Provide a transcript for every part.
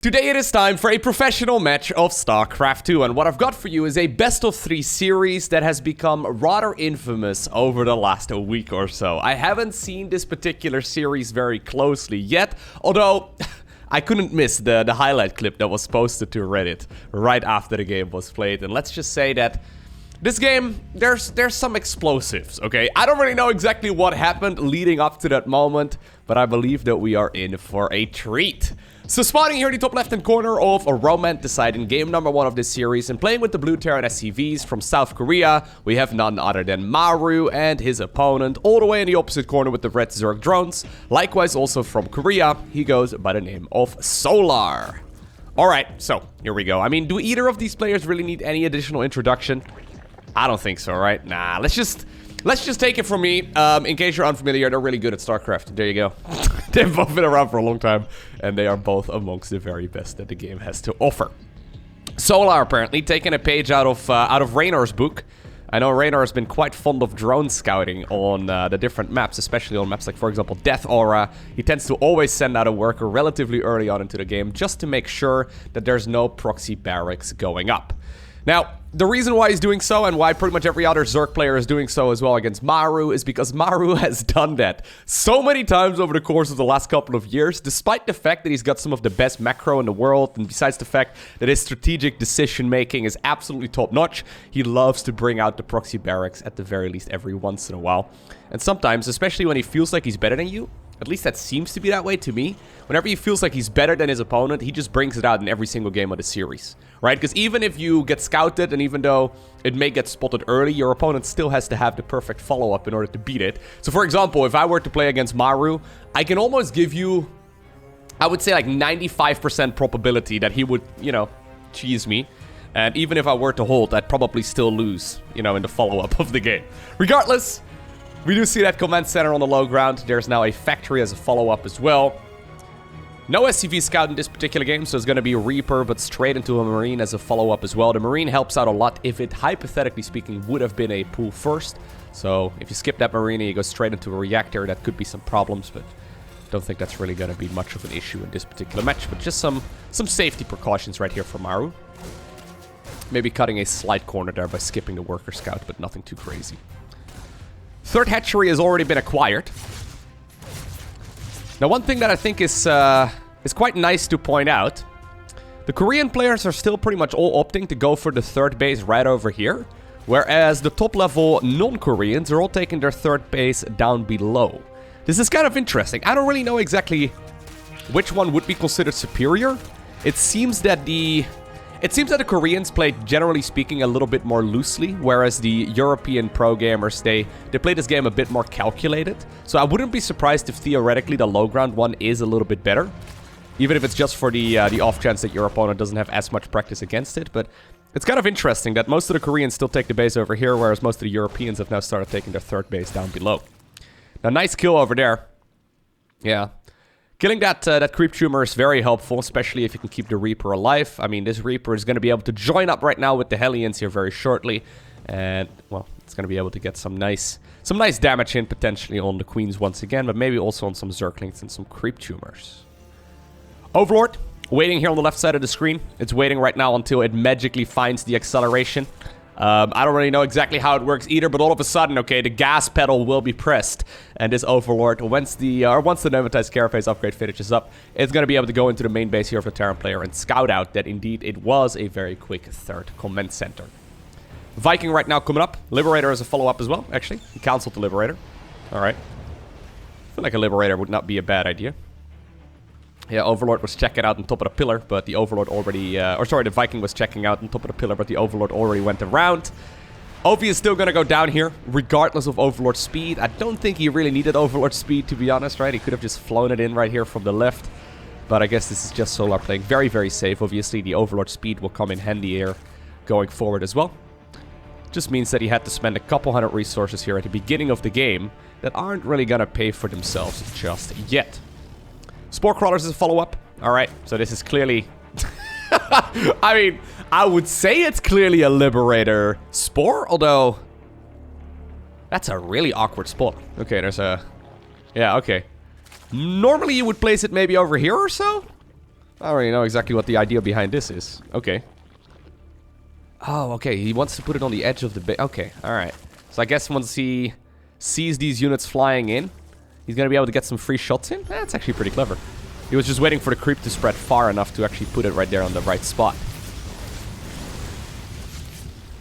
Today it is time for a professional match of StarCraft 2, and what I've got for you is a best-of-3 series that has become rather infamous over the last week or so. I haven't seen this particular series very closely yet, although I couldn't miss the highlight clip that was posted to Reddit right after the game was played, and let's just say that this game, there's some explosives, okay? I don't really know exactly what happened leading up to that moment, but I believe that we are in for a treat. So spawning here in the top left-hand corner of a romanticide game number 1 of this series, and playing with the blue Terran SCVs from South Korea, we have none other than Maru and his opponent, all the way in the opposite corner with the red Zerg drones. Likewise also from Korea, he goes by the name of Solar. Alright, so here we go. I mean, do either of these players really need any additional introduction? I don't think so, right? Nah, let's just take it from me. In case you're unfamiliar, they're really good at StarCraft. There you go. They've both been around for a long time, and they are both amongst the very best that the game has to offer. Solar, apparently, taking a page out of Raynor's book. I know Raynor has been quite fond of drone scouting on the different maps, especially on maps like, for example, Death Aura. He tends to always send out a worker relatively early on into the game, just to make sure that there's no proxy barracks going up. Now, the reason why he's doing so, and why pretty much every other Zerg player is doing so as well against Maru, is because Maru has done that so many times over the course of the last couple of years, despite the fact that he's got some of the best macro in the world, and besides the fact that his strategic decision-making is absolutely top-notch, he loves to bring out the proxy barracks at the very least every once in a while. And sometimes, especially when he feels like he's better than you, at least that seems to be that way to me. Whenever he feels like he's better than his opponent, he just brings it out in every single game of the series, right? Because even if you get scouted, and even though it may get spotted early, your opponent still has to have the perfect follow-up in order to beat it. So for example, if I were to play against Maru, I can almost give you, I would say like 95% probability that he would, you know, cheese me. And even if I were to hold, I'd probably still lose, you know, in the follow-up of the game. Regardless, we do see that command center on the low ground. There's now a factory as a follow-up as well. No SCV scout in this particular game, so it's going to be a Reaper, but straight into a Marine as a follow-up as well. The Marine helps out a lot if it, hypothetically speaking, would have been a pull first. So if you skip that Marine and you go straight into a Reactor, that could be some problems, but I don't think that's really going to be much of an issue in this particular match. But just some safety precautions right here for Maru. Maybe cutting a slight corner there by skipping the Worker Scout, but nothing too crazy. Third hatchery has already been acquired. Now, one thing that I think is quite nice to point out, the Korean players are still pretty much all opting to go for the third base right over here, whereas the top-level non-Koreans are all taking their third base down below. This is kind of interesting. I don't really know exactly which one would be considered superior. It seems that the Koreans play, generally speaking, a little bit more loosely, whereas the European pro gamers, they play this game a bit more calculated. So I wouldn't be surprised if theoretically the low ground one is a little bit better, even if it's just for the off chance that your opponent doesn't have as much practice against it. But it's kind of interesting that most of the Koreans still take the base over here, whereas most of the Europeans have now started taking their third base down below. Now, nice kill over there. Yeah. Killing that creep tumor is very helpful, especially if you can keep the Reaper alive. I mean, this Reaper is going to be able to join up right now with the Hellions here very shortly. And, well, it's going to be able to get some nice damage in, potentially, on the Queens once again. But maybe also on some Zerglings and some creep tumors. Overlord, waiting here on the left side of the screen. It's waiting right now until it magically finds the acceleration. I don't really know exactly how it works either, but all of a sudden, okay, the gas pedal will be pressed. And this Overlord, once the Pneumatized Carapace upgrade finishes up, it's going to be able to go into the main base here of the Terran player and scout out that indeed it was a very quick third command center. Viking right now coming up. Liberator as a follow-up as well, actually. He canceled the Liberator. Alright. I feel like a Liberator would not be a bad idea. Yeah, Overlord was checking out on top of the pillar, but the Overlord already... the Viking was checking out on top of the pillar, but the Overlord already went around. Ovi is still going to go down here, regardless of Overlord speed. I don't think he really needed Overlord speed, to be honest, right? He could have just flown it in right here from the left. But I guess this is just Solar playing very, very safe. Obviously, the Overlord speed will come in handy here going forward as well. Just means that he had to spend a couple hundred resources here at the beginning of the game that aren't really going to pay for themselves just yet. Spore Crawlers is a follow-up. Alright, so this is clearly... I mean, I would say it's clearly a Liberator Spore, although... That's a really awkward spot. Okay, there's a... Yeah, okay. Normally you would place it maybe over here or so? I already know exactly what the idea behind this is. Okay. Oh, okay. He wants to put it on the edge of the base. Okay, alright. So I guess once he sees these units flying in, he's going to be able to get some free shots in. That's actually pretty clever. He was just waiting for the creep to spread far enough to actually put it right there on the right spot.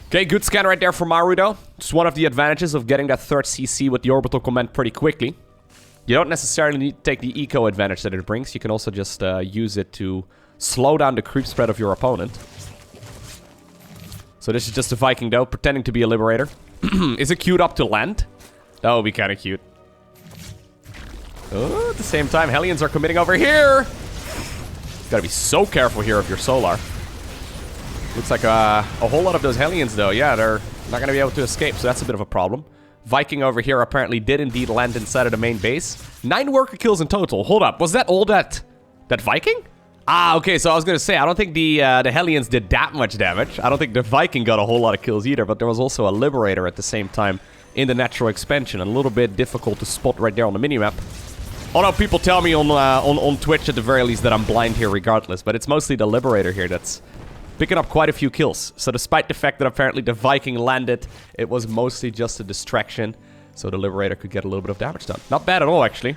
Okay, good scan right there for Maru though. Just one of the advantages of getting that third CC with the orbital command pretty quickly. You don't necessarily need to take the eco advantage that it brings. You can also just use it to slow down the creep spread of your opponent. So this is just a Viking though, pretending to be a Liberator. Is it queued up to land? That would be kind of cute. Oh, at the same time, Hellions are committing over here. Gotta be so careful here of your Solar. Looks like a whole lot of those Hellions though. Yeah, they're not gonna be able to escape, so that's a bit of a problem. Viking over here apparently did indeed land inside of the main base. 9 worker kills in total. Hold up, was that all that Viking? Ah, okay, so I was gonna say, I don't think the Hellions did that much damage. I don't think the Viking got a whole lot of kills either, but there was also a Liberator at the same time in the natural expansion. A little bit difficult to spot right there on the minimap. Although people tell me on Twitch at the very least that I'm blind here regardless, but it's mostly the Liberator here that's picking up quite a few kills. So despite the fact that apparently the Viking landed, it was mostly just a distraction. So the Liberator could get a little bit of damage done. Not bad at all, actually.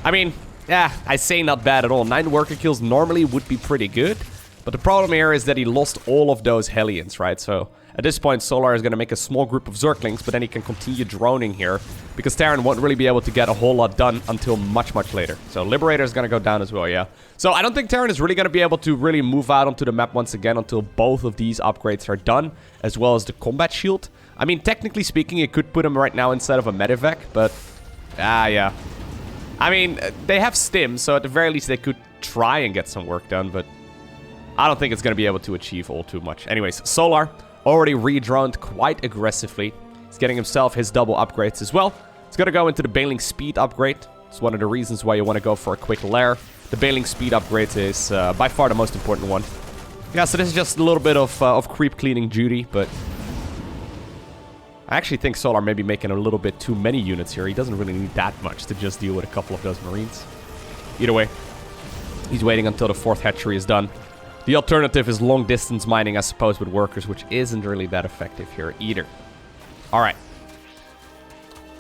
I mean, yeah, I say not bad at all. 9 worker kills normally would be pretty good. But the problem here is that he lost all of those Hellions, right? So at this point, Solar is going to make a small group of Zerglings, but then he can continue droning here. Because Terran won't really be able to get a whole lot done until much, much later. So Liberator is going to go down as well, yeah. So I don't think Terran is really going to be able to really move out onto the map once again until both of these upgrades are done, as well as the combat shield. I mean, technically speaking, it could put him right now inside of a medevac, but yeah. I mean, they have stim, so at the very least they could try and get some work done, but I don't think it's going to be able to achieve all too much. Anyways, Solar already redroned quite aggressively. He's getting himself his double upgrades as well. He's going to go into the Bailing Speed upgrade. It's one of the reasons why you want to go for a quick lair. The Bailing Speed upgrade is by far the most important one. Yeah, so this is just a little bit of creep cleaning duty, but I actually think Solar may be making a little bit too many units here. He doesn't really need that much to just deal with a couple of those Marines. Either way, he's waiting until the 4th hatchery is done. The alternative is long distance mining, I suppose, with workers, which isn't really that effective here either. Alright.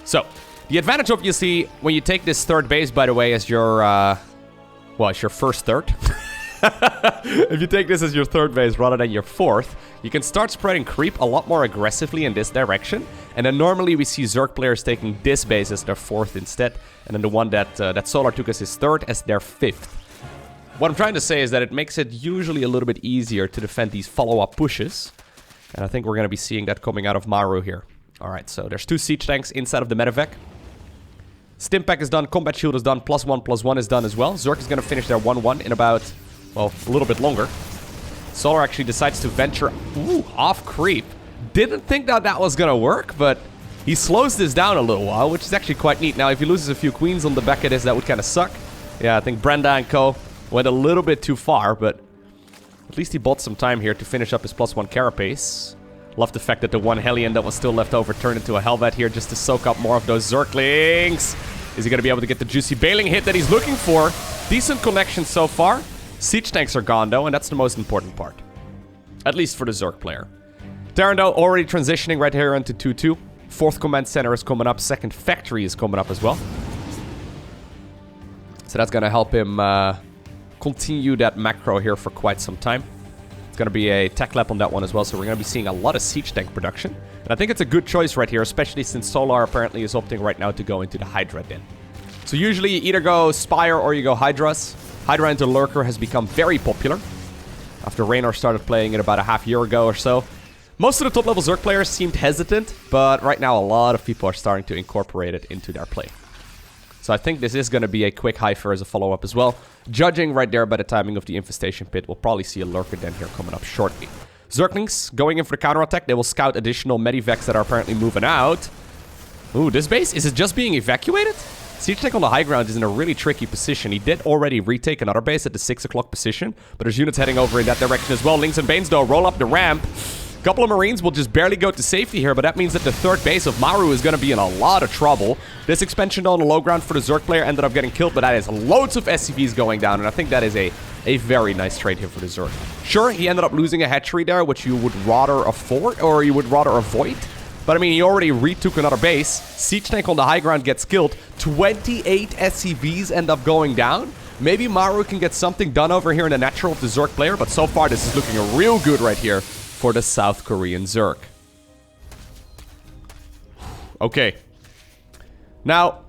So, the advantage obviously when you take this 3rd base, by the way, as your well, it's your first 3rd. If you take this as your 3rd base rather than your 4th, you can start spreading creep a lot more aggressively in this direction. And then normally we see Zerg players taking this base as their 4th instead. And then the one that Solar took as his 3rd as their 5th. What I'm trying to say is that it makes it usually a little bit easier to defend these follow-up pushes. And I think we're going to be seeing that coming out of Maru here. Alright, so there's 2 siege tanks inside of the medevac. Stim pack is done, combat shield is done, +1/+1 is done as well. Zerg is going to finish their 1-1 in about, well, a little bit longer. Solar actually decides to venture off creep. Didn't think that was going to work, but he slows this down a little while, which is actually quite neat. Now, if he loses a few queens on the back of this, that would kind of suck. Yeah, I think Brenda and co. went a little bit too far, but at least he bought some time here to finish up his +1 carapace. Love the fact that the one Hellion that was still left over turned into a Helvet here just to soak up more of those Zerglings. Is he going to be able to get the juicy bailing hit that he's looking for? Decent connection so far. Siege tanks are gone though, and that's the most important part. At least for the Zerg player. Terran though already transitioning right here into 2-2. 4th command center is coming up. 2nd factory is coming up as well. So that's going to help him continue that macro here for quite some time. It's going to be a tech lab on that one as well, so we're going to be seeing a lot of siege tank production. And I think it's a good choice right here, especially since Solar apparently is opting right now to go into the Hydra den. So usually you either go Spire or you go Hydras. Hydra into Lurker has become very popular after Raynor started playing it about a half year ago or so. Most of the top level Zerg players seemed hesitant, but right now a lot of people are starting to incorporate it into their play. So I think this is going to be a quick Hypher as a follow-up as well. Judging right there by the timing of the Infestation Pit, we'll probably see a Lurker Den here coming up shortly. Zerglings going in for the counterattack. They will scout additional medivacs that are apparently moving out. Ooh, this base? Is it just being evacuated? Siege tank on the high ground is in a really tricky position. He did already retake another base at the 6 o'clock position, but there's units heading over in that direction as well. Links and Banes though roll up the ramp. Couple of Marines will just barely go to safety here, but that means that the third base of Maru is going to be in a lot of trouble. This expansion on the low ground for the Zerg player ended up getting killed, but that is loads of SCVs going down, and I think that is a very nice trade here for the Zerg. Sure, he ended up losing a hatchery there, which you would rather afford, or you would rather avoid. But I mean, he already retook another base. Siege tank on the high ground gets killed. 28 SCVs end up going down. Maybe Maru can get something done over here in the natural of the Zerg player, but so far this is looking real good right here for the South Korean Zerg. Okay. Now,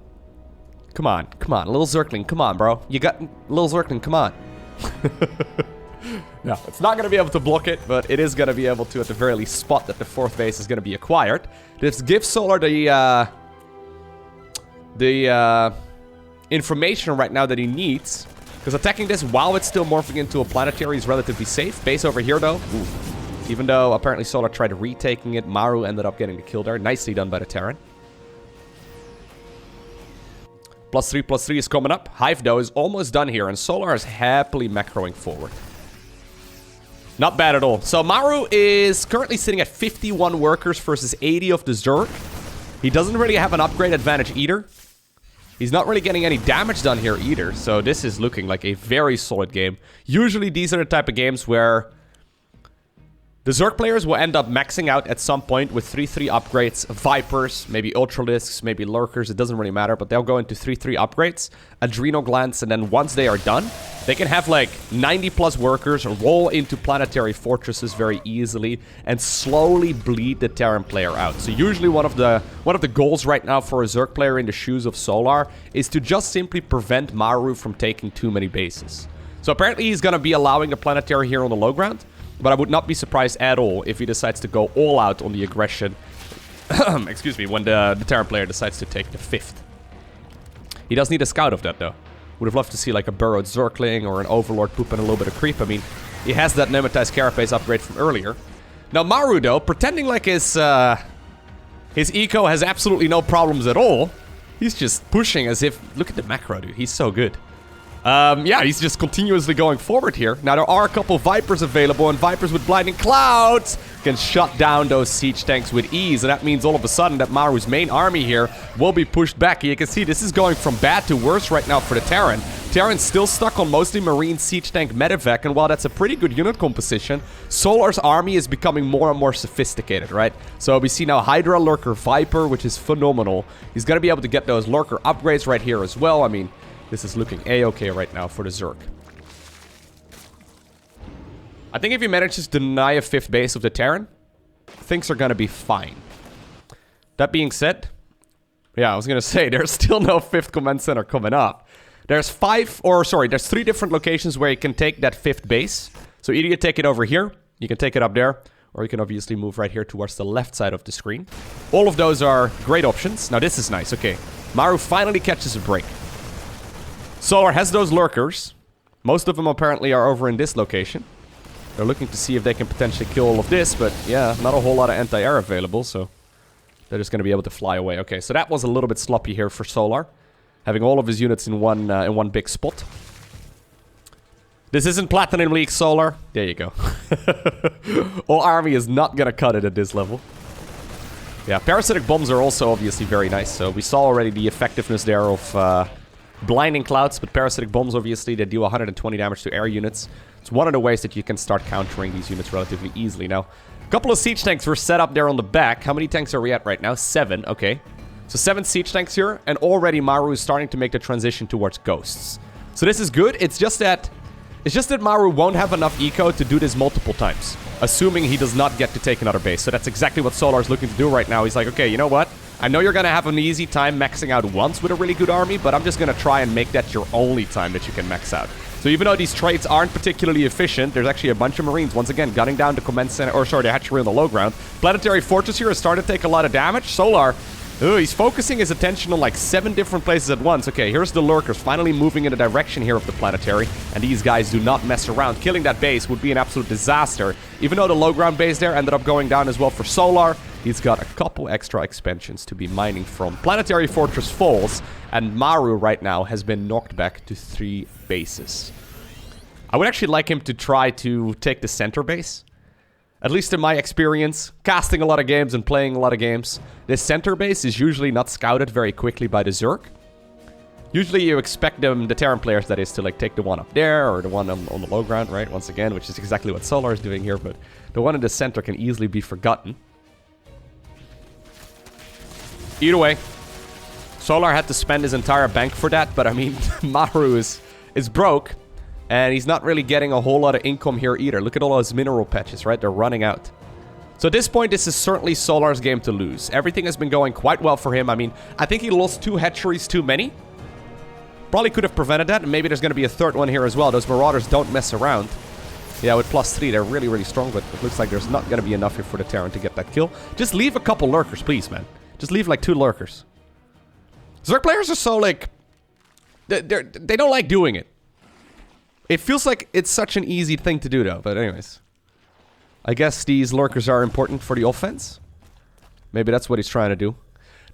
come on, little Zergling, come on, bro. You got, little Zergling, come on. No, it's not going to be able to block it, but it is going to be able to, at the very least, spot that the fourth base is going to be acquired. This gives Solar the information right now that he needs, because attacking this while it's still morphing into a planetary is relatively safe. Base over here, though. Ooh. Even though apparently Solar tried retaking it, Maru ended up getting the kill there. Nicely done by the Terran. +3/+3 is coming up. Hive, though, is almost done here, and Solar is happily macroing forward. Not bad at all. So Maru is currently sitting at 51 workers versus 80 of the Zerg. He doesn't really have an upgrade advantage either. He's not really getting any damage done here either. So this is looking like a very solid game. Usually these are the type of games where the Zerg players will end up maxing out at some point with 3/3 upgrades, Vipers, maybe Ultralisks, maybe Lurkers, it doesn't really matter, but they'll go into 3/3 upgrades, Adrenal Glands, and then once they are done, they can have like 90+ workers, roll into planetary fortresses very easily, and slowly bleed the Terran player out. So usually one of the goals right now for a Zerg player in the shoes of Solar is to just simply prevent Maru from taking too many bases. So apparently he's going to be allowing a planetary here on the low ground. But I would not be surprised at all if he decides to go all out on the aggression. Excuse me, when the Terran player decides to take the 5th. He does need a scout of that, though. Would have loved to see like a burrowed Zergling or an Overlord pooping a little bit of creep. I mean, he has that Nematized Carapace upgrade from earlier. Now, Maru, though, pretending like his eco has absolutely no problems at all. He's just pushing as if... Look at the macro, dude. He's so good. Yeah, he's just continuously going forward here. Now, there are a couple Vipers available, and Vipers with Blinding Clouds can shut down those siege tanks with ease. And that means all of a sudden that Maru's main army here will be pushed back. You can see this is going from bad to worse right now for the Terran. Terran's still stuck on mostly Marine siege tank medevac, and while that's a pretty good unit composition, Solar's army is becoming more and more sophisticated, right? So we see now Hydra, Lurker, Viper, which is phenomenal. He's going to be able to get those Lurker upgrades right here as well. I mean... This is looking a-okay right now for the Zerg. I think if he manages to deny a 5th base of the Terran, things are gonna be fine. That being said, yeah, I was gonna say, there's still no 5th command center coming up. There's 3 different locations where you can take that 5th base. So either you take it over here, you can take it up there, or you can obviously move right here towards the left side of the screen. All of those are great options. Now this is nice, okay. Maru finally catches a break. Solar has those Lurkers. Most of them apparently are over in this location. They're looking to see if they can potentially kill all of this, but yeah, not a whole lot of anti-air available, so they're just going to be able to fly away. Okay, so that was a little bit sloppy here for Solar, having all of his units in one big spot. This isn't Platinum League Solar. There you go. All army is not going to cut it at this level. Yeah, parasitic bombs are also obviously very nice, so we saw already the effectiveness there of... Blinding Clouds, but Parasitic Bombs, obviously, they deal 120 damage to air units. It's one of the ways that you can start countering these units relatively easily. Now, a couple of siege tanks were set up there on the back. How many tanks are we at right now? 7, okay. So 7 siege tanks here, and already Maru is starting to make the transition towards ghosts. So this is good. It's just that Maru won't have enough eco to do this multiple times, assuming he does not get to take another base. So that's exactly what Solar is looking to do right now. He's like, okay, you know what? I know you're going to have an easy time maxing out once with a really good army, but I'm just going to try and make that your only time that you can max out. So even though these traits aren't particularly efficient, there's actually a bunch of Marines, once again, gunning down the command center, or sorry, the hatchery on the low ground. Planetary Fortress here has started to take a lot of damage. Solar, he's focusing his attention on like 7 different places at once. Okay, here's the Lurkers finally moving in the direction here of the planetary, and these guys do not mess around. Killing that base would be an absolute disaster. Even though the low ground base there ended up going down as well for Solar, he's got a couple extra expansions to be mining from. Planetary Fortress falls, and Maru right now has been knocked back to 3 bases. I would actually like him to try to take the center base. At least in my experience, casting a lot of games and playing a lot of games, this center base is usually not scouted very quickly by the Zerg. Usually you expect them, the Terran players that is, to like take the one up there or the one on the low ground, right? Once again, which is exactly what Solar is doing here, but the one in the center can easily be forgotten. Either way, Solar had to spend his entire bank for that, but I mean, Maru is broke, and he's not really getting a whole lot of income here either. Look at all those mineral patches, right? They're running out. So at this point, this is certainly Solar's game to lose. Everything has been going quite well for him. I mean, I think he lost 2 hatcheries too many. Probably could have prevented that, and maybe there's going to be a third one here as well. Those Marauders don't mess around. Yeah, with +3, they're really, really strong, but it looks like there's not going to be enough here for the Terran to get that kill. Just leave a couple lurkers, please, man. Just leave like 2 lurkers. Zerg players are so, like... They don't like doing it. It feels like it's such an easy thing to do, though. But anyways. I guess these lurkers are important for the offense. Maybe that's what he's trying to do.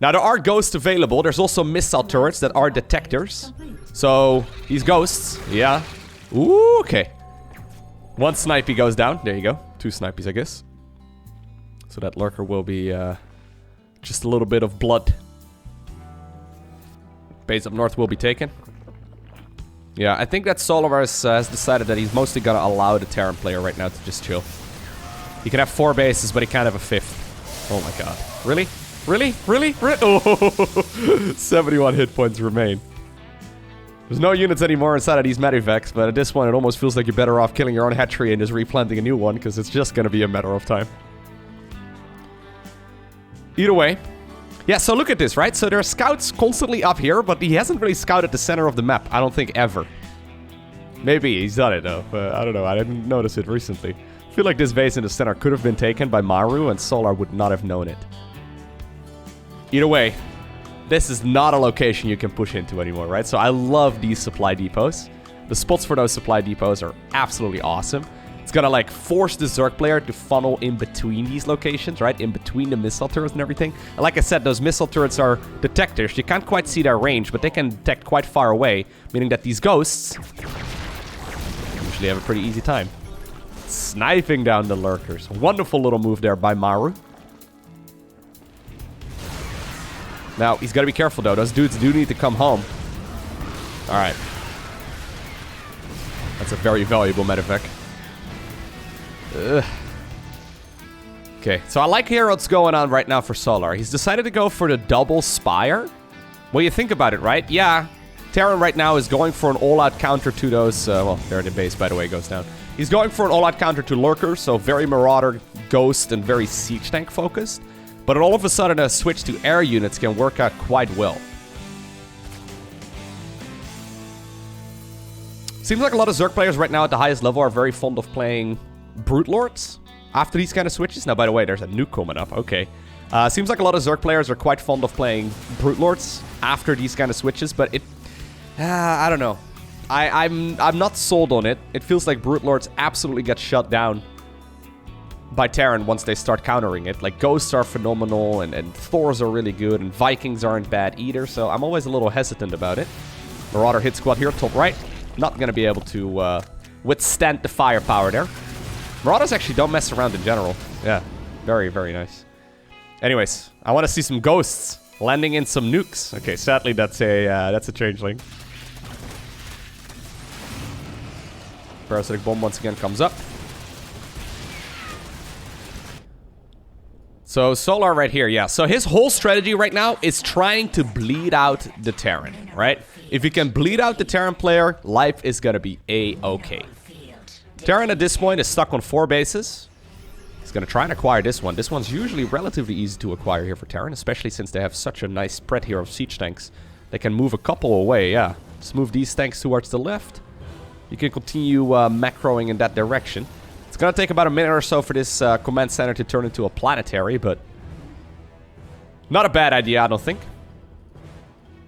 Now, there are ghosts available. There's also missile turrets that are detectors. So, these ghosts, yeah. Ooh, okay. 1 snipey goes down. There you go. 2 snipies, I guess. So that lurker will be just a little bit of blood. Base up north will be taken. Yeah, I think that Solar has decided that he's mostly going to allow the Terran player right now to just chill. He can have 4 bases, but he can't have a 5th. Oh my god. Really? Really? Really? Oh, 71 hit points remain. There's no units anymore inside of these medivacs, but at this point it almost feels like you're better off killing your own hatchery and just replanting a new one, because it's just going to be a matter of time. Either way. Yeah, so look at this, right? So there are scouts constantly up here, but he hasn't really scouted the center of the map, I don't think, ever. Maybe he's done it, though. I don't know, I didn't notice it recently. I feel like this base in the center could have been taken by Maru, and Solar would not have known it. Either way, this is not a location you can push into anymore, right? So I love these supply depots. The spots for those supply depots are absolutely awesome. It's gonna like force the Zerg player to funnel in between these locations, right? In between the missile turrets and everything. And like I said, those missile turrets are detectors. You can't quite see their range, but they can detect quite far away, meaning that these ghosts usually have a pretty easy time sniping down the lurkers. Wonderful little move there by Maru. Now, he's got to be careful, though. Those dudes do need to come home. Alright. That's a very valuable medevac. Ugh. Okay, so I like here what's going on right now for Solar. He's decided to go for the double Spire. Well, you think about it, right? Yeah, Terran right now is going for an all-out counter to those... well, there the base, by the way, goes down. He's going for an all-out counter to Lurkers, so very Marauder, Ghost, and very Siege Tank focused. But all of a sudden, a switch to air units can work out quite well. Seems like a lot of Zerg players right now at the highest level are very fond of playing Brute Lords after these kind of switches. Now, by the way, there's a nuke coming up. Okay. Seems like a lot of Zerg players are quite fond of playing Brute Lords after these kind of switches, but it... I don't know. I'm not sold on it. It feels like Brute Lords absolutely get shut down by Terran once they start countering it. Like, Ghosts are phenomenal, and Thors are really good, and Vikings aren't bad either, so I'm always a little hesitant about it. Marauder hit squad here, top right. Not going to be able to withstand the firepower there. Marauders actually don't mess around in general. Yeah, very, very nice. Anyways, I want to see some Ghosts landing in some nukes. Okay, sadly, that's a changeling. Parasitic Bomb once again comes up. So, Solar right here, yeah. So, his whole strategy right now is trying to bleed out the Terran, right? If you can bleed out the Terran player, life is gonna be A-okay. Terran at this point is stuck on 4 bases. He's gonna try and acquire this one. This one's usually relatively easy to acquire here for Terran, especially since they have such a nice spread here of siege tanks. They can move a couple away, yeah. Just move these tanks towards the left. You can continue macroing in that direction. It's gonna take about a minute or so for this command center to turn into a planetary, but not a bad idea, I don't think.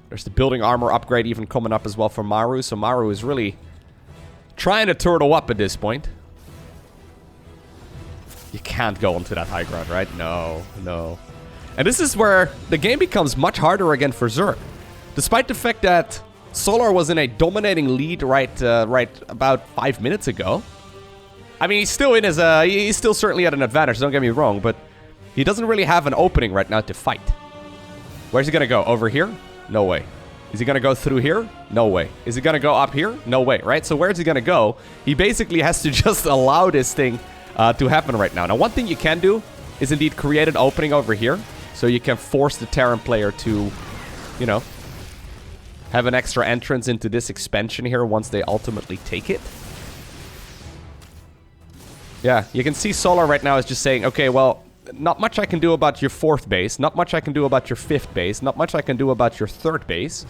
There's the building armor upgrade even coming up as well for Maru, so Maru is really trying to turtle up at this point. You can't go onto that high ground, right? No, no. And this is where the game becomes much harder again for Zerg. Despite the fact that Solar was in a dominating lead right about 5 minutes ago, I mean, he's still in his, he's still certainly at an advantage, don't get me wrong, but he doesn't really have an opening right now to fight. Where's he gonna go? Over here? No way. Is he gonna go through here? No way. Is he gonna go up here? No way, right? So where's he gonna go? He basically has to just allow this thing to happen right now. Now, one thing you can do is indeed create an opening over here, so you can force the Terran player to, you know, have an extra entrance into this expansion here once they ultimately take it. Yeah, you can see Solar right now is just saying, okay, well, not much I can do about your 4th base, not much I can do about your 5th base, not much I can do about your 3rd base.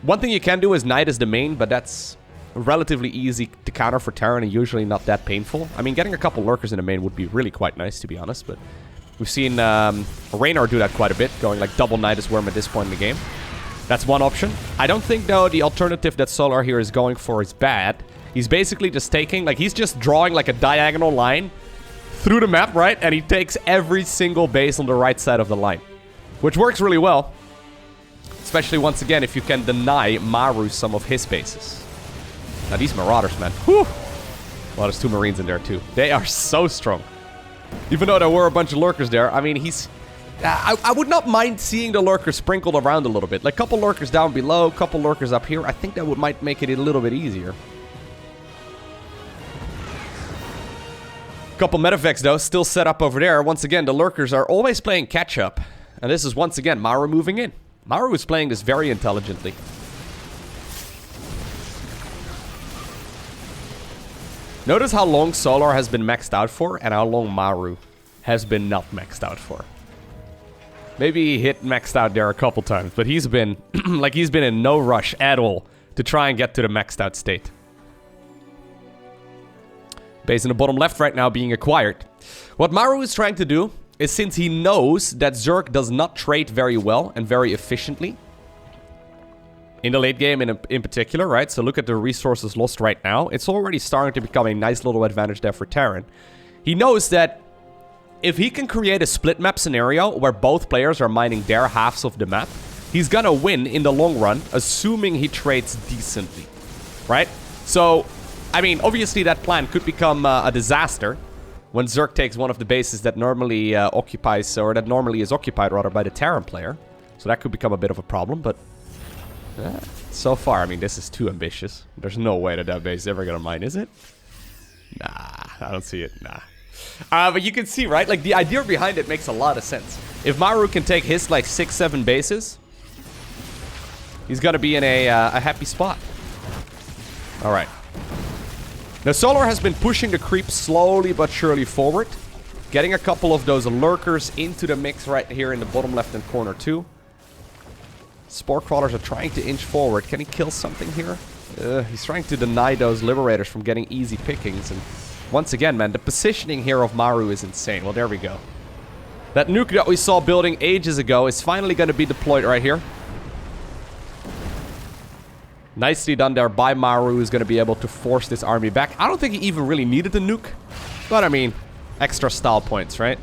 One thing you can do is Knight as the main, but that's relatively easy to counter for Terran and usually not that painful. I mean, getting a couple lurkers in the main would be really quite nice, to be honest, but we've seen Raynar do that quite a bit, going like double Knight as Worm at this point in the game. That's one option. I don't think, though, the alternative that Solar here is going for is bad. He's basically just taking, like, he's just drawing like a diagonal line through the map, right? And he takes every single base on the right side of the line, which works really well. Especially, once again, if you can deny Maru some of his bases. Now, these Marauders, man. Whew! Well, there's 2 Marines in there, too. They are so strong. Even though there were a bunch of lurkers there, I mean, he's... I would not mind seeing the lurkers sprinkled around a little bit. Like, a couple lurkers down below, a couple lurkers up here. I think that might make it a little bit easier. Couple Medivacs, though, still set up over there. Once again, the lurkers are always playing catch-up. And this is, once again, Maru moving in. Maru is playing this very intelligently. Notice how long Solar has been maxed out for and how long Maru has been not maxed out for. Maybe he hit maxed out there a couple times, but he's been, like, he's been in no rush at all to try and get to the maxed out state. Base in the bottom left right now being acquired. What Maru is trying to do is, since he knows that Zerg does not trade very well and very efficiently in the late game in particular, right? So look at the resources lost right now. It's already starting to become a nice little advantage there for Terran. He knows that if he can create a split map scenario where both players are mining their halves of the map, he's gonna win in the long run, assuming he trades decently, right? So, I mean, obviously that plan could become a disaster when Zerg takes one of the bases that normally occupies, or that normally is occupied rather, by the Terran player. So that could become a bit of a problem, but so far, I mean, this is too ambitious. There's no way that base is ever gonna mine, is it? Nah, I don't see it, nah. But you can see, right? Like, the idea behind it makes a lot of sense. If Maru can take his, like, 6-7 bases, he's gonna be in a happy spot. Alright. Now, Solar has been pushing the creep slowly but surely forward. Getting a couple of those lurkers into the mix right here in the bottom left-hand corner, too. Spore Crawlers are trying to inch forward. Can he kill something here? He's trying to deny those Liberators from getting easy pickings, and... once again, man, the positioning here of Maru is insane. Well, there we go. That nuke that we saw building ages ago is finally going to be deployed right here. Nicely done there by Maru, who's going to be able to force this army back. I don't think he even really needed the nuke. But, I mean, extra style points, right?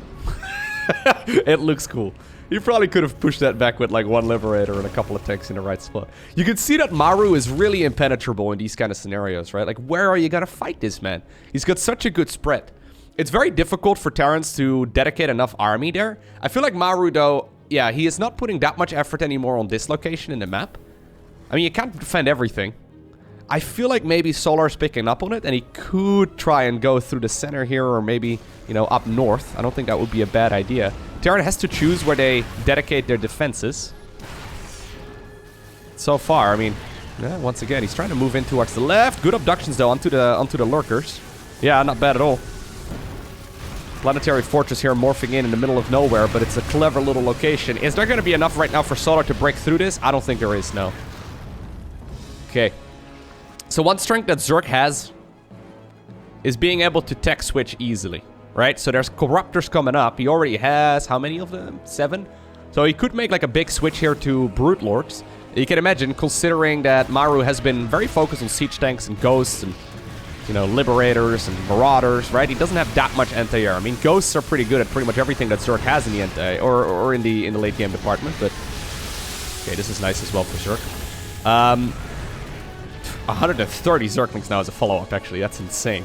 It looks cool. He probably could have pushed that back with, like, 1 Liberator and a couple of tanks in the right spot. You can see that Maru is really impenetrable in these kind of scenarios, right? Like, where are you gonna fight this man? He's got such a good spread. It's very difficult for Terrans to dedicate enough army there. I feel like Maru, though, yeah, he is not putting that much effort anymore on this location in the map. I mean, you can't defend everything. I feel like maybe Solar's picking up on it, and he could try and go through the center here, or maybe, you know, up north. I don't think that would be a bad idea. Terran has to choose where they dedicate their defenses. So far, I mean, yeah, once again, he's trying to move in towards the left. Good abductions, though, onto the lurkers. Yeah, not bad at all. Planetary Fortress here morphing in the middle of nowhere, but it's a clever little location. Is there going to be enough right now for Solar to break through this? I don't think there is, no. Okay. So one strength that Zerg has is being able to tech switch easily, right? So there's Corruptors coming up. He already has, how many of them? 7? So he could make like a big switch here to Brute Lords. You can imagine, considering that Maru has been very focused on siege tanks and ghosts and, you know, Liberators and Marauders, right? He doesn't have that much anti-air. I mean, ghosts are pretty good at pretty much everything that Zerg has in the anti, or in the late game department, but okay, this is nice as well for Zerg. 130 Zerglings now as a follow-up, actually. That's insane.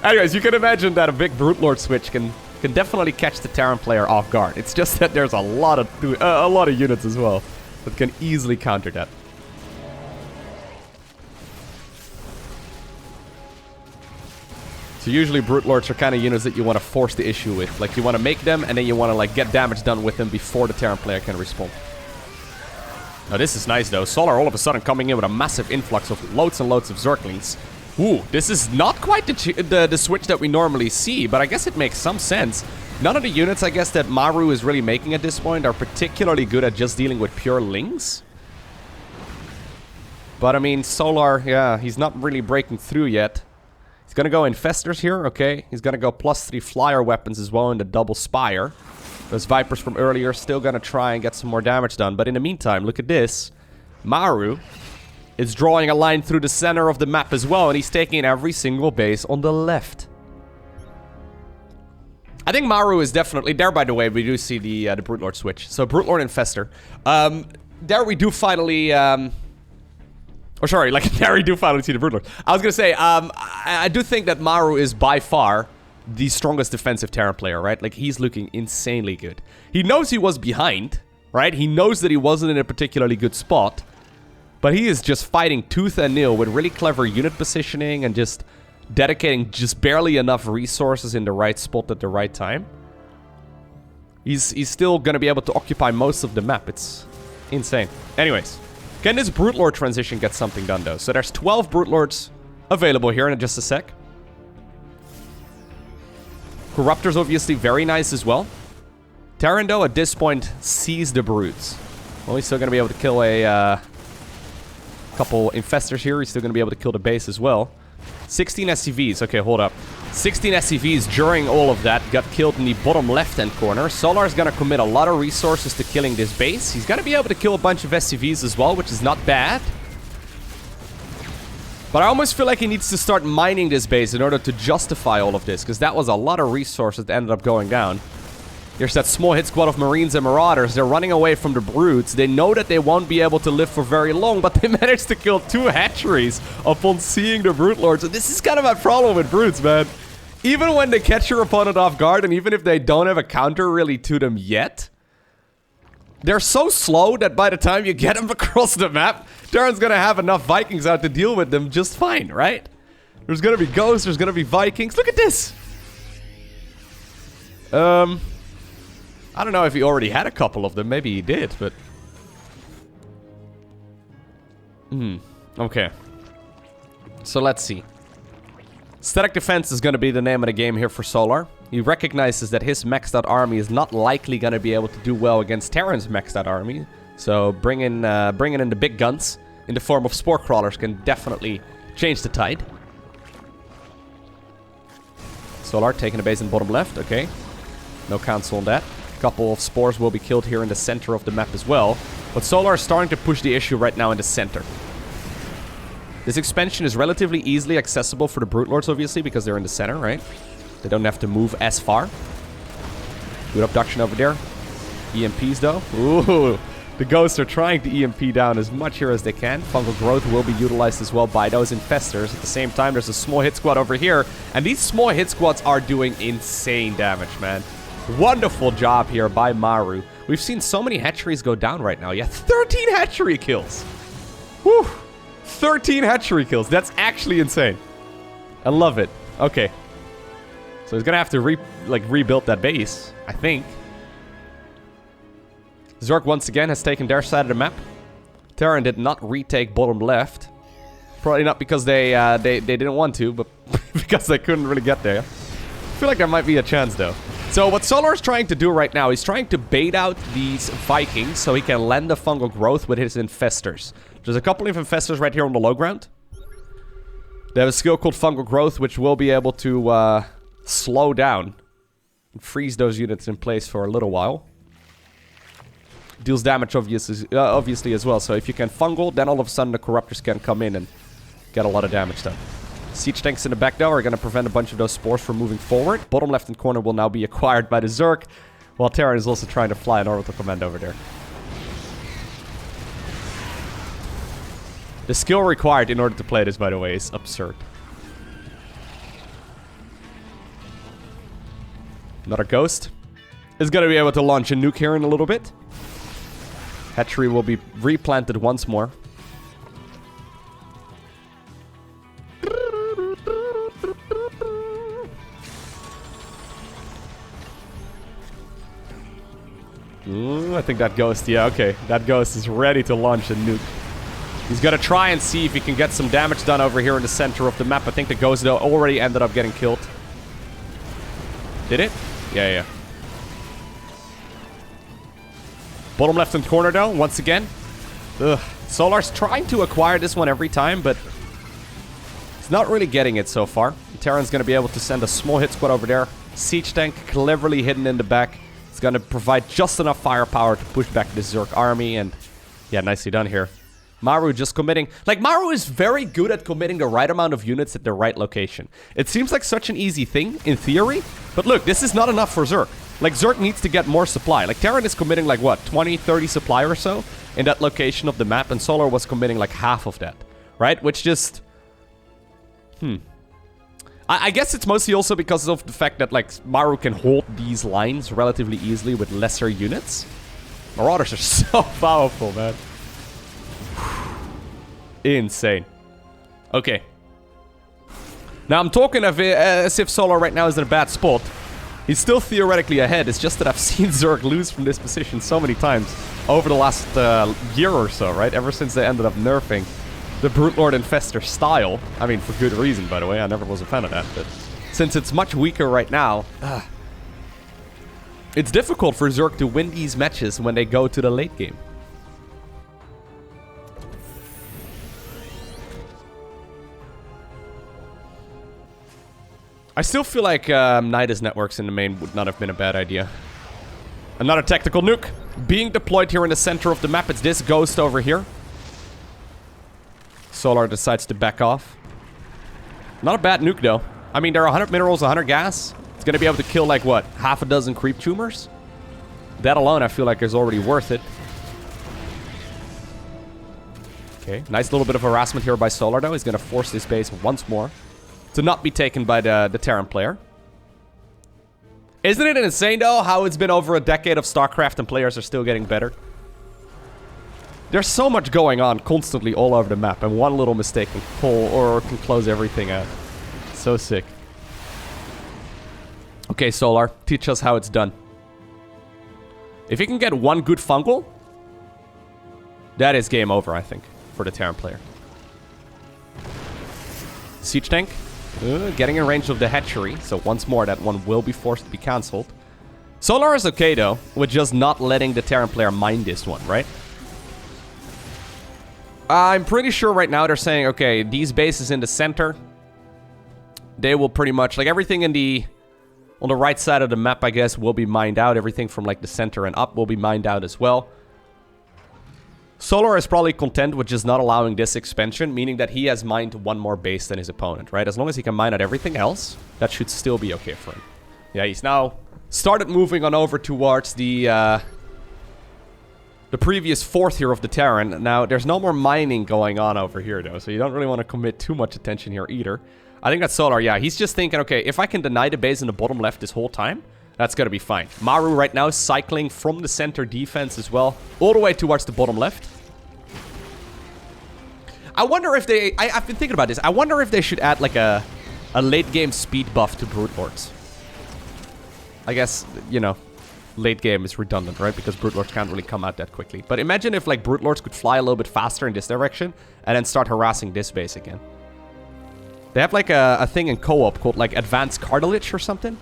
Anyways, you can imagine that a big Brute Lord switch can definitely catch the Terran player off guard. It's just that there's a lot of units as well that can easily counter that. So usually Brute Lords are kind of units that you want to force the issue with. Like, you want to make them, and then you want to, like, get damage done with them before the Terran player can respond. Now, this is nice, though. Solar all of a sudden coming in with a massive influx of loads and loads of Zerglings. Ooh, this is not quite the switch that we normally see, but I guess it makes some sense. None of the units, I guess, that Maru is really making at this point are particularly good at just dealing with pure lings. But, I mean, Solar, yeah, he's not really breaking through yet. He's gonna go Infestors here, okay. He's gonna go +3 flyer weapons as well in the double spire. Those Vipers from earlier still gonna try and get some more damage done. But in the meantime, look at this. Maru is drawing a line through the center of the map as well, and he's taking every single base on the left. I think Maru is definitely... There, by the way, we do see the Brute Lord switch. So, Brute Lord Infestor. There we do finally... Or sorry, like, there we do finally see the Brute Lord. I was gonna say, I do think that Maru is by far the strongest defensive Terran player, right? Like, he's looking insanely good. He knows he was behind, right? He knows that he wasn't in a particularly good spot. But he is just fighting tooth and nail with really clever unit positioning and just dedicating just barely enough resources in the right spot at the right time. He's still gonna be able to occupy most of the map. It's insane. Anyways, can this Brute Lord transition get something done, though? So there's 12 Brute Lords available here in just a sec. Corruptor's obviously very nice as well. Terran, though, at this point, sees the Brutes. Well, he's still going to be able to kill a couple Infestors here. He's still going to be able to kill the base as well. 16 SCVs. Okay, hold up. 16 SCVs during all of that got killed in the bottom left-hand corner. Solar's going to commit a lot of resources to killing this base. He's going to be able to kill a bunch of SCVs as well, which is not bad. But I almost feel like he needs to start mining this base in order to justify all of this, because that was a lot of resources that ended up going down. There's that small hit squad of Marines and Marauders. They're running away from the Brutes. They know that they won't be able to live for very long, but they managed to kill 2 hatcheries upon seeing the Brute Lords. And this is kind of my problem with Brutes, man. Even when they catch your opponent off guard, and even if they don't have a counter really to them yet, they're so slow that by the time you get them across the map, Terran's gonna have enough Vikings out to deal with them just fine, right? There's gonna be Ghosts, there's gonna be Vikings. Look at this! I don't know if he already had a couple of them. Maybe he did, but... Okay. So let's see. Static Defense is going to be the name of the game here for Solar. He recognizes that his maxed out army is not likely going to be able to do well against Terran's maxed out army. So bringing in the big guns in the form of Spore Crawlers can definitely change the tide. Solar taking the base in the bottom left. Okay. No cancel on that. Couple of spores will be killed here in the center of the map as well. But Solar is starting to push the issue right now in the center. This expansion is relatively easily accessible for the Brute Lords, obviously, because they're in the center, right? They don't have to move as far. Good abduction over there. EMPs, though. Ooh, the Ghosts are trying to EMP down as much here as they can. Fungal Growth will be utilized as well by those Infestors. At the same time, there's a small hit squad over here. And these small hit squads are doing insane damage, man. Wonderful job here by Maru. We've seen so many hatcheries go down right now. Yeah, 13 hatchery kills. Whew. 13 hatchery kills. That's actually insane. I love it. Okay. So he's gonna have to rebuild that base, I think. Zerg once again has taken their side of the map. Terran did not retake bottom left. Probably not because they didn't want to, but because they couldn't really get there. I feel like there might be a chance, though. So what Solar is trying to do right now, he's trying to bait out these Vikings so he can land the Fungal Growth with his Infestors. There's a couple of Infestors right here on the low ground. They have a skill called Fungal Growth, which will be able to slow down and freeze those units in place for a little while. Deals damage obviously as well. So if you can Fungal, then all of a sudden the Corruptors can come in and get a lot of damage done. Siege tanks in the back, though, are going to prevent a bunch of those spores from moving forward. Bottom left-hand corner will now be acquired by the Zerg, while Terran is also trying to fly an orbital command over there. The skill required in order to play this, by the way, is absurd. Another Ghost. Is going to be able to launch a nuke here in a little bit. Hatchery will be replanted once more. I think that Ghost, yeah, okay. That Ghost is ready to launch a nuke. He's gonna try and see if he can get some damage done over here in the center of the map. I think the Ghost, though, already ended up getting killed. Did it? Yeah, yeah. Bottom left-hand corner, though, once again. Ugh. Solar's trying to acquire this one every time, but he's not really getting it so far. Terran's gonna be able to send a small hit squad over there. Siege tank cleverly hidden in the back. It's gonna provide just enough firepower to push back the Zerg army, and yeah, nicely done here. Maru just committing. Like, Maru is very good at committing the right amount of units at the right location. It seems like such an easy thing, in theory, but look, this is not enough for Zerg. Like, Zerg needs to get more supply. Like, Terran is committing, like, what, 20, 30 supply or so in that location of the map, and Solar was committing, like, half of that, right? Which just... I guess it's mostly also because of the fact that, like, Maru can hold these lines relatively easily with lesser units. Marauders are so powerful, man. Insane. Okay. Now, I'm talking of it as if Solar right now is in a bad spot. He's still theoretically ahead. It's just that I've seen Zerg lose from this position so many times over the last year or so, right? Ever since they ended up nerfing the Brute Lord Infestor style. I mean, for good reason, by the way. I never was a fan of that, but since it's much weaker right now, it's difficult for Zerg to win these matches when they go to the late game. I still feel like Nidus networks in the main would not have been a bad idea. Another tactical nuke being deployed here in the center of the map. It's this Ghost over here. Solar decides to back off. Not a bad nuke, though. I mean, there are 100 minerals, 100 gas. It's going to be able to kill, like, what, half a dozen creep tumors? That alone, I feel like, is already worth it. Okay, nice little bit of harassment here by Solar, though. He's going to force this base once more to not be taken by the Terran player. Isn't it insane, though, how it's been over a decade of StarCraft and players are still getting better? There's so much going on constantly all over the map, and one little mistake can pull or can close everything out. So sick. Okay, Solar, teach us how it's done. If you can get one good fungal, that is game over, I think, for the Terran player. Siege tank, getting in range of the hatchery, so once more that one will be forced to be cancelled. Solar is okay, though, with just not letting the Terran player mine this one, right? I'm pretty sure right now they're saying, okay, these bases in the center, they will pretty much, like, everything in the, on the right side of the map, I guess, will be mined out. Everything from, like, the center and up will be mined out as well. Solar is probably content with just not allowing this expansion, meaning that he has mined one more base than his opponent, right? As long as he can mine out everything else, that should still be okay for him. Yeah, he's now started moving on over towards the previous fourth here of the Terran. Now, there's no more mining going on over here, though, so you don't really want to commit too much attention here either. I think that's Solar, yeah. He's just thinking, okay, if I can deny the base in the bottom left this whole time, that's going to be fine. Maru right now cycling from the center defense as well, all the way towards the bottom left. I wonder if they... I've been thinking about this. I wonder if they should add, like, a late game speed buff to Brute Lords. I guess, you know, late game is redundant, right? Because Brute Lords can't really come out that quickly. But imagine if, like, Brute Lords could fly a little bit faster in this direction and then start harassing this base again. They have, like, a thing in co-op called, like, Advanced Cartilage or something.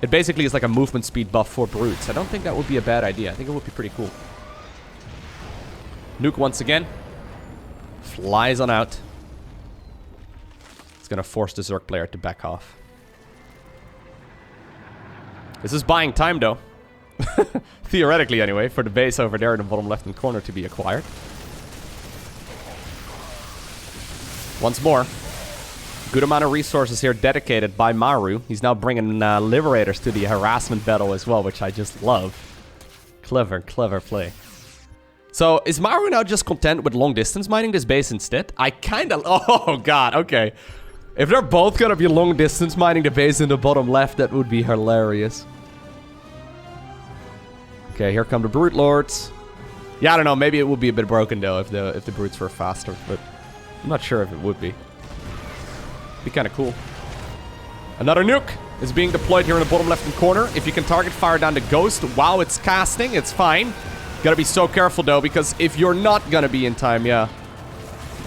It basically is like a movement speed buff for Brutes. I don't think that would be a bad idea. I think it would be pretty cool. Nuke once again. Flies on out. It's gonna force the Zerg player to back off. This is buying time, though. Theoretically, anyway, for the base over there in the bottom left-hand corner to be acquired. Once more. Good amount of resources here dedicated by Maru. He's now bringing Liberators to the harassment battle as well, which I just love. Clever, clever play. So, is Maru now just content with long-distance mining this base instead? I kind of... Oh, God, okay. If they're both gonna be long distance mining the base in the bottom left, that would be hilarious. Okay, here come the Brute Lords. Yeah, I don't know. Maybe it would be a bit broken though if the Brutes were faster, but I'm not sure if it would be. Be kind of cool. Another nuke is being deployed here in the bottom left-hand corner. If you can target fire down the Ghost while it's casting, it's fine. Gotta be so careful though, because if you're not gonna be in time, yeah,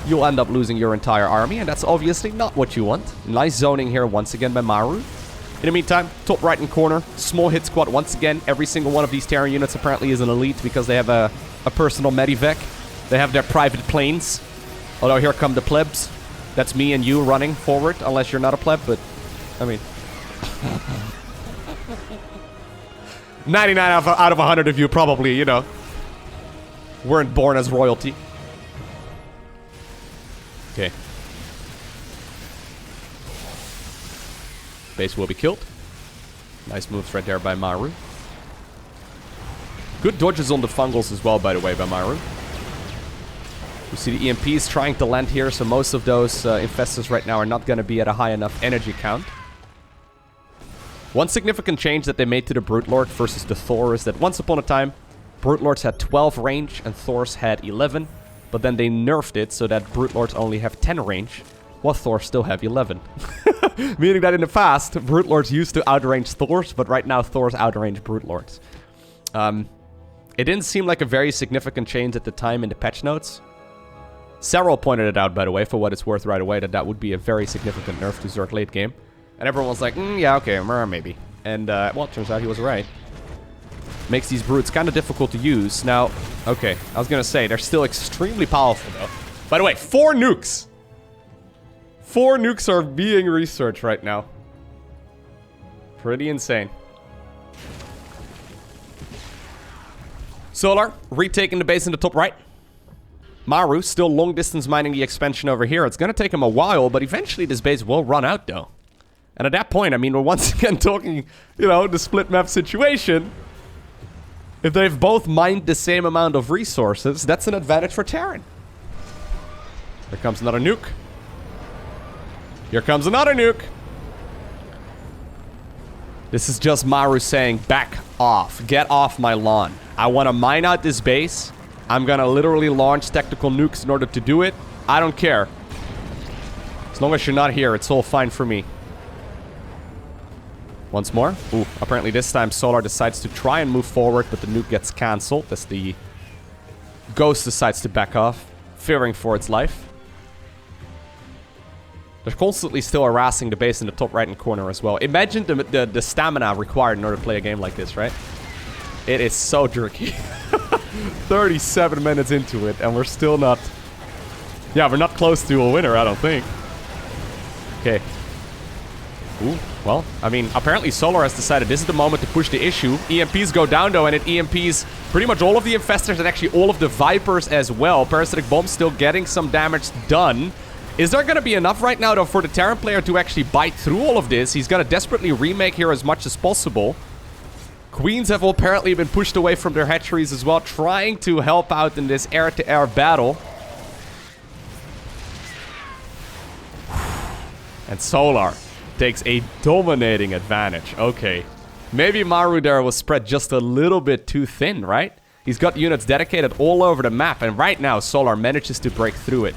you'll end up losing your entire army, and that's obviously not what you want. Nice zoning here once again by Maru. In the meantime, top right-hand corner, small hit squad once again. Every single one of these Terran units apparently is an elite because they have a personal medivac. They have their private planes. Although here come the plebs. That's me and you running forward, unless you're not a pleb, but, I mean... 99 out of 100 of you probably, you know, weren't born as royalty. Okay. Base will be killed. Nice moves right there by Maru. Good dodges on the fungals as well, by the way, by Maru. You see the EMPs trying to land here, so most of those infestors right now are not going to be at a high enough energy count. One significant change that they made to the Brute Lord versus the Thor is that once upon a time, Brute Lords had 12 range and Thors had 11. But then they nerfed it so that Brute Lords only have 10 range, while Thors still have 11. Meaning that in the past, Brute Lords used to outrange Thors, but right now Thors outrange Brute Lords. It didn't seem like a very significant change at the time in the patch notes. Several pointed it out, by the way, for what it's worth right away, that that would be a very significant nerf to Zerg late game. And everyone was like, yeah, okay, maybe. And, well, it turns out he was right. Makes these brutes kind of difficult to use. Now, okay, I was gonna say, they're still extremely powerful, though. By the way, 4 nukes! 4 nukes are being researched right now. Pretty insane. Solar, retaking the base in the top right. Maru, still long distance mining the expansion over here. It's gonna take him a while, but eventually this base will run out, though. And at that point, I mean, we're once again talking, you know, the split map situation. If they've both mined the same amount of resources, that's an advantage for Terran. Here comes another nuke. Here comes another nuke. This is just Maru saying, back off. Get off my lawn. I want to mine out this base. I'm going to literally launch tactical nukes in order to do it. I don't care. As long as you're not here, it's all fine for me. Once more. Ooh, apparently this time Solar decides to try and move forward, but the nuke gets cancelled as the Ghost decides to back off, fearing for its life. They're constantly still harassing the base in the top right-hand corner as well. Imagine the stamina required in order to play a game like this, right? It is so jerky. 37 minutes into it, and we're still not... Yeah, we're not close to a winner, I don't think. Okay. Ooh, well, I mean, apparently Solar has decided this is the moment to push the issue. EMPs go down, though, and it EMPs pretty much all of the Infestors and actually all of the Vipers as well. Parasitic Bomb still getting some damage done. Is there going to be enough right now, though, for the Terran player to actually bite through all of this? He's going to desperately remake here as much as possible. Queens have apparently been pushed away from their hatcheries as well, trying to help out in this air-to-air battle. And Solar takes a dominating advantage. Okay. Maybe Maru there was spread just a little bit too thin, right? He's got units dedicated all over the map, and right now Solar manages to break through it.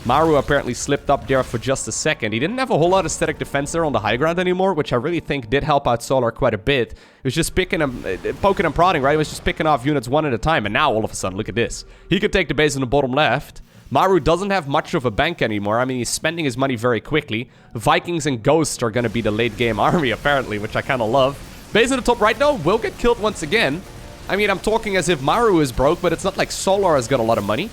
Maru apparently slipped up there for just a second. He didn't have a whole lot of static defense there on the high ground anymore, which I really think did help out Solar quite a bit. He was just picking him, poking and prodding, right? He was just picking off units one at a time, and now all of a sudden, look at this. He could take the base in the bottom left. Maru doesn't have much of a bank anymore. I mean, he's spending his money very quickly. Vikings and Ghosts are going to be the late game army, apparently, which I kind of love. Base in the top right, though, will get killed once again. I mean, I'm talking as if Maru is broke, but it's not like Solar has got a lot of money.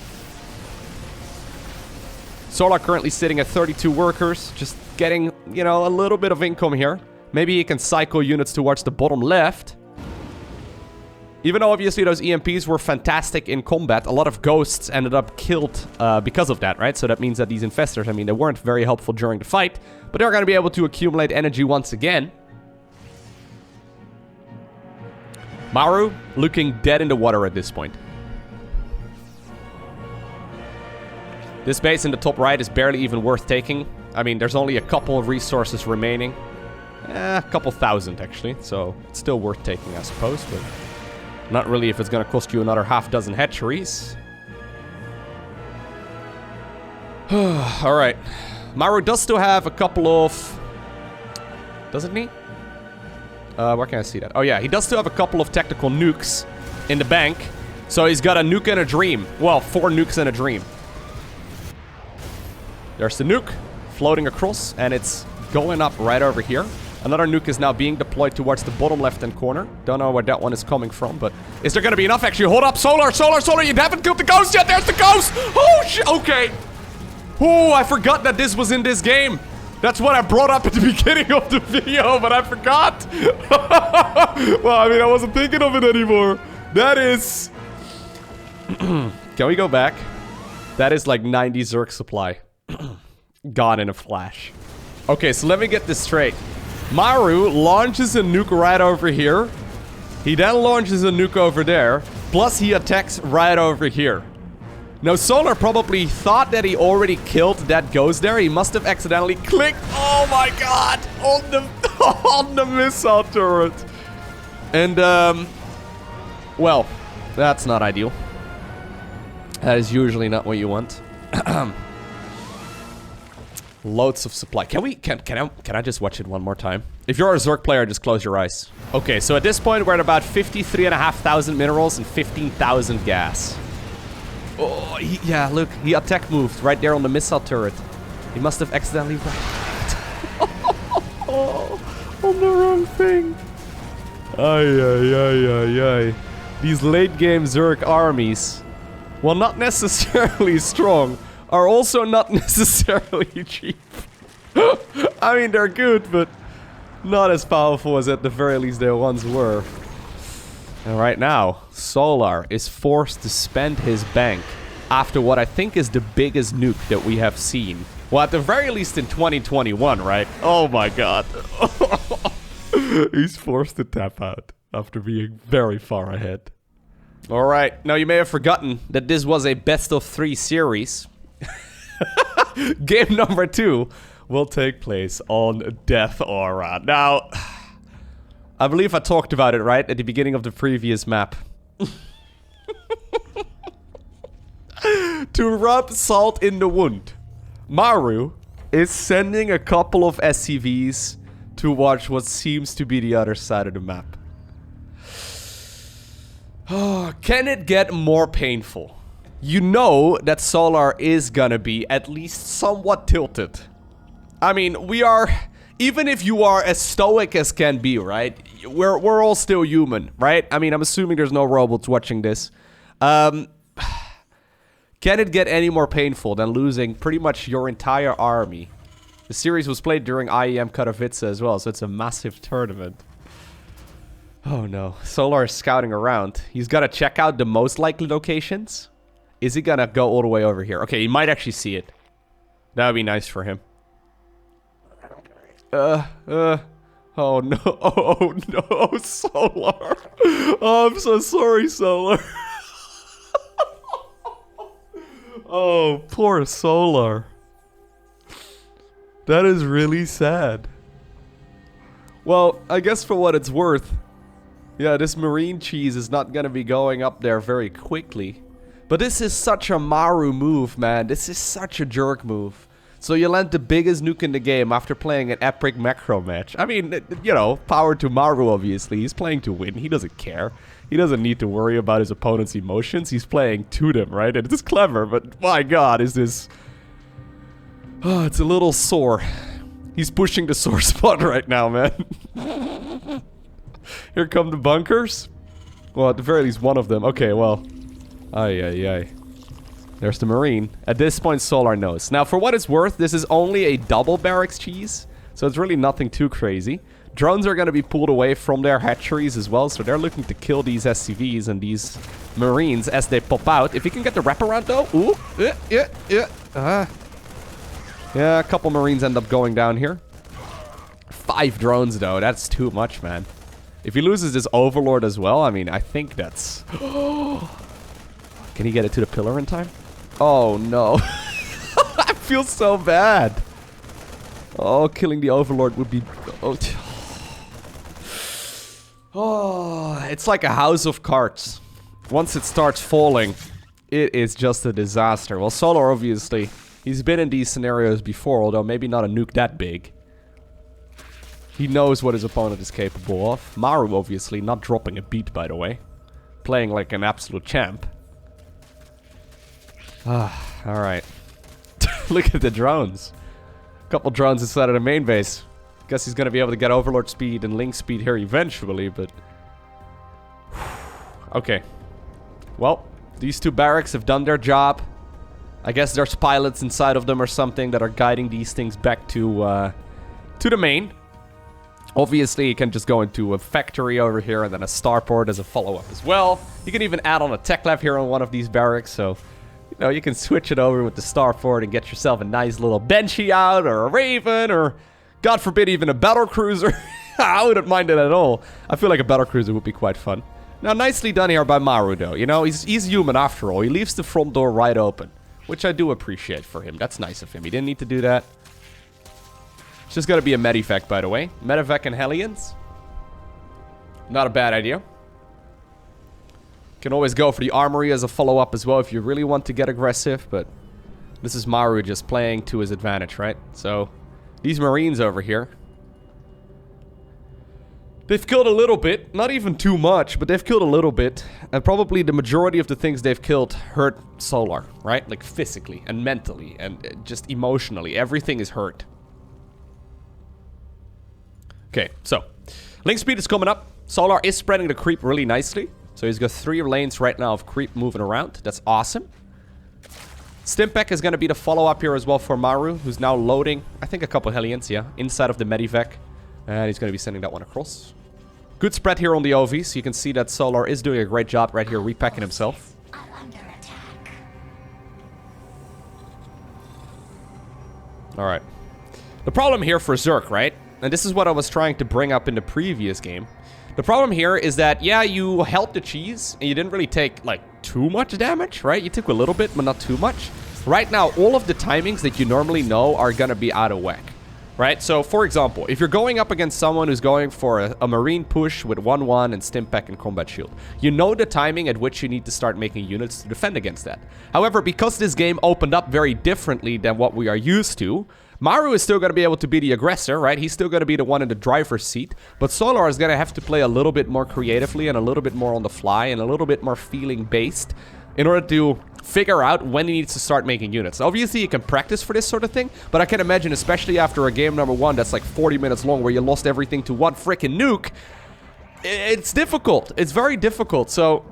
Solar currently sitting at 32 workers, just getting, you know, a little bit of income here. Maybe he can cycle units towards the bottom left. Even though obviously those EMPs were fantastic in combat, a lot of Ghosts ended up killed because of that, right? So that means that these Infestors, I mean, they weren't very helpful during the fight, but they're going to be able to accumulate energy once again. Maru looking dead in the water at this point. This base in the top right is barely even worth taking. I mean, there's only a couple of resources remaining. A couple thousand, actually. So, it's still worth taking, I suppose. But not really if it's going to cost you another half dozen hatcheries. Alright. Maru does still have a couple of... Doesn't he? Where can I see that? Oh yeah, he does still have a couple of tactical nukes in the bank. So he's got a nuke and a dream. Well, 4 nukes and a dream. There's the nuke floating across, and it's going up right over here. Another nuke is now being deployed towards the bottom left-hand corner. Don't know where that one is coming from, but... Is there gonna be enough, actually? Hold up, Solar, you haven't killed the ghost yet! There's the ghost! Oh, shit, okay. Oh, I forgot that this was in this game. That's what I brought up at the beginning of the video, but I forgot. Well, I mean, I wasn't thinking of it anymore. That is... Can we go back? That is like 90 Zerg supply. Gone in a flash. Okay, so let me get this straight. Maru launches a nuke right over here. He then launches a nuke over there. Plus he attacks right over here. Now Solar probably thought that he already killed that ghost there. He must have accidentally clicked, oh my god, on the, on the missile turret. And, well, that's not ideal. That is usually not what you want. Loads of supply. Can I just watch it one more time? If you're a Zerg player, just close your eyes. Okay, so at this point, we're at about 53,500 minerals and 15,000 gas. Oh, yeah, look, he attack moved right there on the missile turret. He must have accidentally on the wrong thing. Ay. These late game Zerg armies, while not necessarily strong, are also not necessarily cheap. I mean, they're good, but not as powerful as at the very least they once were. And right now, Solar is forced to spend his bank after what I think is the biggest nuke that we have seen. Well, at the very least in 2021, right? Oh my god. He's forced to tap out after being very far ahead. Alright, now you may have forgotten that this was a best-of-3 series. Game number 2 will take place on Death Aura. Now, I believe I talked about it, right? At the beginning of the previous map. To rub salt in the wound, Maru is sending a couple of SCVs to watch what seems to be the other side of the map. Oh, can it get more painful? You know that Solar is gonna be at least somewhat tilted. I mean, we are... Even if you are as stoic as can be, right? We're all still human, right? I mean, I'm assuming there's no robots watching this. Can it get any more painful than losing pretty much your entire army? The series was played during IEM Katowice as well, so it's a massive tournament. Oh no, Solar is scouting around. He's gotta check out the most likely locations. Is he gonna go all the way over here? Okay, he might actually see it. That would be nice for him. Oh no, oh no, Solar. Oh, I'm so sorry, Solar. Oh, poor Solar. That is really sad. Well, I guess for what it's worth, yeah, this marine cheese is not gonna be going up there very quickly. But this is such a Maru move, man. This is such a jerk move. So you land the biggest nuke in the game after playing an epic macro match. I mean, you know, power to Maru, obviously. He's playing to win. He doesn't care. He doesn't need to worry about his opponent's emotions. He's playing to them, right? And it's clever, but my god, is this... Oh, it's a little sore. He's pushing the sore spot right now, man. Here come the bunkers. Well, at the very least, one of them. Okay, well... Ay. There's the marine. At this point, Solar knows. Now, for what it's worth, this is only a double barracks cheese, so it's really nothing too crazy. Drones are going to be pulled away from their hatcheries as well, so they're looking to kill these SCVs and these marines as they pop out. If you can get the wraparound, though... Ooh, yeah, a couple marines end up going down here. 5 drones, though. That's too much, man. If he loses this Overlord as well, I mean, I think that's... Can he get it to the pillar in time? Oh, no. I feel so bad. Oh, killing the Overlord would be... Oh, oh, it's like a house of cards. Once it starts falling, it is just a disaster. Well, Solar, obviously, he's been in these scenarios before, although maybe not a nuke that big. He knows what his opponent is capable of. Maru, obviously, not dropping a beat, by the way. Playing like an absolute champ. Ah, alright. Look at the drones. Couple drones inside of the main base. Guess he's gonna be able to get Overlord speed and Link speed here eventually, but... Okay. Well, these two barracks have done their job. I guess there's pilots inside of them or something that are guiding these things back to the main. Obviously, you can just go into a factory over here and then a starport as a follow-up as well. You can even add on a tech lab here on one of these barracks, so... You know, you can switch it over with the starport and get yourself a nice little Banshee out, or a Raven, or... God forbid, even a battle cruiser. I wouldn't mind it at all. I feel like a battle cruiser would be quite fun. Now, nicely done here by Maru, though. You know, he's human after all. He leaves the front door right open, which I do appreciate for him. That's nice of him. He didn't need to do that. It's just got to be a medevac, by the way. Medevac and Hellions. Not a bad idea. Can always go for the armory as a follow-up as well if you really want to get aggressive, but this is Maru just playing to his advantage, right? So, these Marines over here, they've killed a little bit. Not even too much, but they've killed a little bit. And probably the majority of the things they've killed hurt Solar, right? Like physically and mentally and just emotionally. Everything is hurt. Okay, so Link speed is coming up. Solar is spreading the creep really nicely. So he's got 3 lanes right now of creep moving around. That's awesome. Stimpack is going to be the follow-up here as well for Maru, who's now loading, I think, a couple Hellions, yeah, inside of the medevac. And he's going to be sending that one across. Good spread here on the OV, so you can see that Solar is doing a great job right here, repacking himself. Alright. The problem here for Zerk, right? And this is what I was trying to bring up in the previous game. The problem here is that, yeah, you held the cheese, and you didn't really take, like, too much damage, right? You took a little bit, but not too much. Right now, all of the timings that you normally know are gonna be out of whack, right? So, for example, if you're going up against someone who's going for a Marine push with 1-1 and Stimpack and Combat Shield, you know the timing at which you need to start making units to defend against that. However, because this game opened up very differently than what we are used to, Maru is still going to be able to be the aggressor, right? He's still going to be the one in the driver's seat. But Solar is going to have to play a little bit more creatively and a little bit more on the fly and a little bit more feeling-based in order to figure out when he needs to start making units. Obviously, you can practice for this sort of thing, but I can imagine, especially after a game number 1 that's like 40 minutes long where you lost everything to one freaking nuke, it's difficult. It's very difficult, so...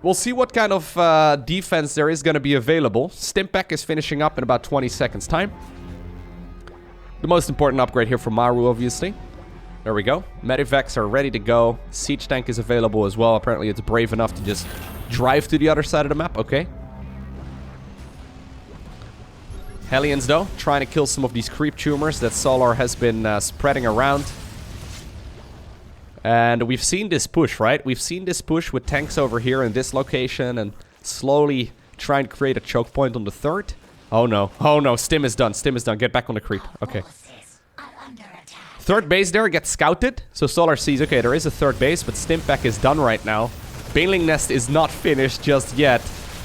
We'll see what kind of defense there is going to be available. Stimpack is finishing up in about 20 seconds' time. The most important upgrade here for Maru, obviously. There we go. Medivacs are ready to go. Siege tank is available as well. Apparently it's brave enough to just drive to the other side of the map. Okay. Hellions, though, trying to kill some of these creep tumors that Solar has been spreading around. And we've seen this push, right? We've seen this push with tanks over here in this location and slowly trying to create a choke point on the third. Oh no, Stim is done, get back on the creep, okay. Third base there gets scouted, so Solar sees, okay, there is a third base, but Stimpack is done right now. Baneling Nest is not finished just yet.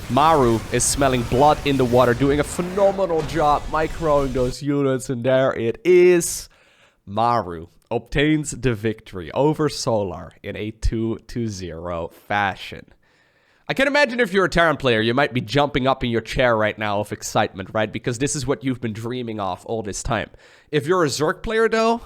Maru is smelling blood in the water, doing a phenomenal job microing those units, and there it is. Maru obtains the victory over Solar in a 2-0 fashion. I can imagine if you're a Terran player, you might be jumping up in your chair right now of excitement, right? Because this is what you've been dreaming of all this time. If you're a Zerk player, though,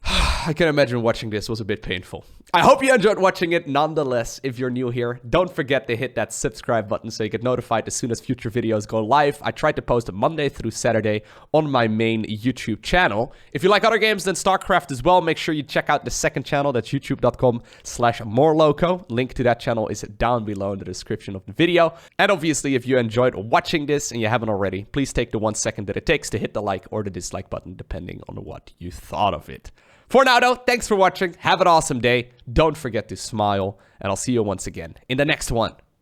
I can imagine watching this was a bit painful. I hope you enjoyed watching it. Nonetheless, if you're new here, don't forget to hit that subscribe button so you get notified as soon as future videos go live. I try to post Monday through Saturday on my main YouTube channel. If you like other games than StarCraft as well, make sure you check out the second channel. That's youtube.com/morelowko. Link to that channel is down below in the description of the video. And obviously, if you enjoyed watching this and you haven't already, please take the 1 second that it takes to hit the like or the dislike button, depending on what you thought of it. For now, though, thanks for watching. Have an awesome day. Don't forget to smile, and I'll see you once again in the next one.